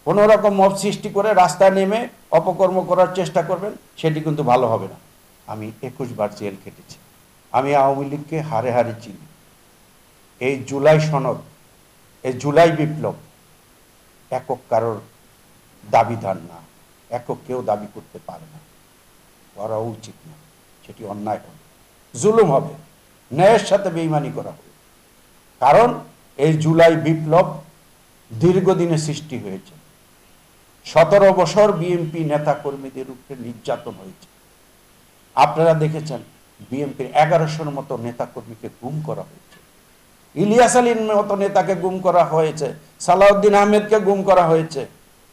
কোনো রকম মব সৃষ্টি করে রাস্তায় নেমে অপকর্ম করার চেষ্টা করবেন, সেটি কিন্তু ভালো হবে না। আমি 21 বার জেল খেটেছি, আমি আওয়ামী লীগকে হারে হারে চিনি। এই জুলাই সনদ, এই জুলাই বিপ্লব একক কারোর দাবিদার না, একক কেউ দাবি করতে পারে না, করা উচিত না, সেটি অন্যায় হবে, জুলুম হবে, ন্যায়ের সাথে বেইমানি করা হবে। কারণ এই জুলাই বিপ্লব দীর্ঘদিনে সৃষ্টি হয়েছে, 17 বছর বিএনপি নেতা কর্মীদের উপরে নির্যাতন হয়েছে। আপনারা দেখেছেন বিএনপির 1100-র মতো নেতা কর্মীকে গুম করা হয়েছে, ইলিয়াস আলীর মতো নেতাকে গুম করা হয়েছে, সালাউদ্দিন আহমেদকে গুম করা হয়েছে,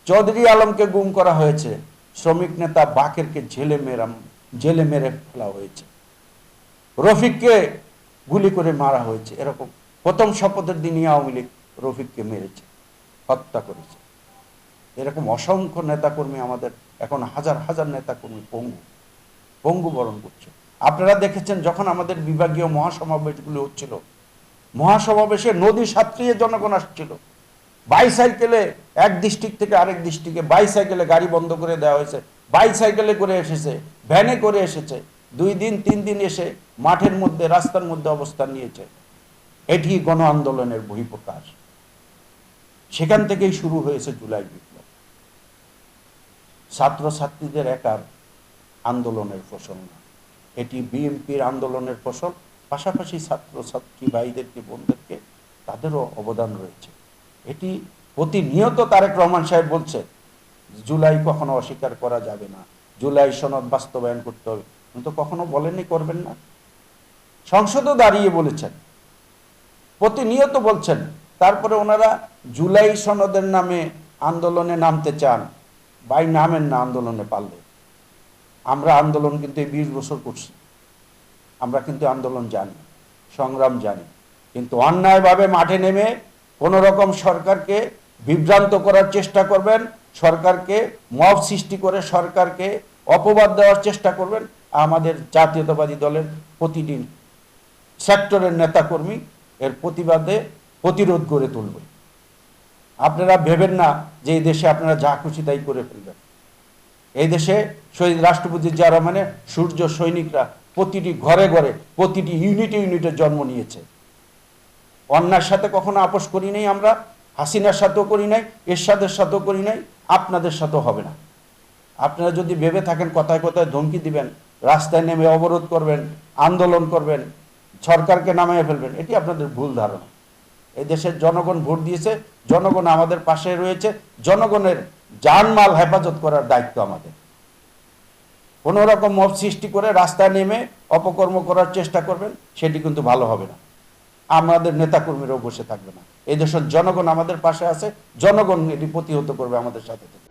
চৌধুরী আলমকে গুম করা হয়েছে, শ্রমিক নেতা বাকেরকে জেলে মেরে ফেলা হয়েছে, রফিককে গুলি করে মারা হয়েছে। এরকম প্রথম শপথের দিনই আওয়ামী লীগ রফিককে মেরেছে, হত্যা করেছে। এরকম অসংখ্য নেতাকর্মী আমাদের, এখন হাজার হাজার নেতাকর্মী পঙ্গু বরণ করছে। আপনারা দেখেছেন যখন আমাদের বিভাগীয় মহাসমাবেশগুলো হচ্ছিল, মহাসমাবেশে নদী সাঁতরিয়ে জনগণ আসছিল, বাইসাইকেলে এক ডিস্ট্রিক্ট থেকে আরেক ডিস্ট্রিক্টে বাইসাইকেলে গাড়ি বন্ধ করে দেওয়া হয়েছে, বাইসাইকেলে করে এসেছে, ভ্যানে করে এসেছে, 2 দিন 3 দিন এসে মাঠের মধ্যে রাস্তার মধ্যে অবস্থান নিয়েছে। এটি গণ আন্দোলনের বহিঃপ্রকাশ। সেখান থেকেই শুরু হয়েছে জুলাই বিপ্লব। ছাত্রছাত্রীদের একার আন্দোলনের ফসল না, এটি বিএনপির আন্দোলনের ফসল। পাশাপাশি ছাত্রছাত্রী ভাইদেরকে, বোনদেরকে, তাদেরও অবদান রয়েছে। এটি প্রতিনিয়ত তারেক রহমান সাহেব বলছে জুলাই কখনো অস্বীকার করা যাবে না, জুলাই সনদ বাস্তবায়ন করতে হবে, কিন্তু কখনো বলেননি করবেন না। সংসদও দাঁড়িয়ে বলেছেন, প্রতিনিয়ত বলছেন। তারপরে ওনারা জুলাই সনদের নামে আন্দোলনে নামতে চান, ভাই নামেন না আন্দোলনে পারলে। আমরা আন্দোলন কিন্তু এই 20 বছর করছি, আমরা কিন্তু আন্দোলন জানি, সংগ্রাম জানি, কিন্তু অন্যায়ভাবে মাঠে নেমে কোনো রকম সরকারকে বিভ্রান্ত করার চেষ্টা করবেন, সরকারকে মব সৃষ্টি করে সরকারকে অপবাদ দেওয়ার চেষ্টা করবেন, আমাদের জাতীয়তাবাদী দলের প্রতিটি সেক্টরের নেতাকর্মী এর প্রতিবাদে প্রতিরোধ গড়ে তুলবে। আপনারা ভেবেন না যে এই দেশে আপনারা যা খুশি তাই করে ফেলবেন। এই দেশে শহীদ রাষ্ট্রপতি জিয়া রহমানের সূর্য সৈনিকরা প্রতিটি ঘরে ঘরে, প্রতিটি ইউনিটে ইউনিটে জন্ম নিয়েছে। অন্যার সাথে কখনো আপোষ করি নাই আমরা, হাসিনার সাথেও করি নাই, এরশাদের সাথেও করি নাই, আপনাদের সাথেও হবে না। আপনারা যদি ভেবে থাকেন কথায় কথায় ধমকি দিবেন, রাস্তায় নেমে অবরোধ করবেন, আন্দোলন করবেন, সরকারকে নামিয়ে ফেলবেন, এটি আপনাদের ভুল ধারণা। এই দেশের জনগণ ভোট দিয়েছে, জনগণ আমাদের পাশে রয়েছে, জনগণের জানমাল হেফাজত করার দায়িত্ব আমাদের। কোনো রকম মব সৃষ্টি করে রাস্তায় নেমে অপকর্ম করার চেষ্টা করবেন, সেটি কিন্তু ভালো হবে না। আমাদের নেতাকর্মীরাও বসে থাকবে না। এই দেশের জনগণ আমাদের পাশে আছে, জনগণ এটি প্রতিহত করবে আমাদের সাথে থেকে।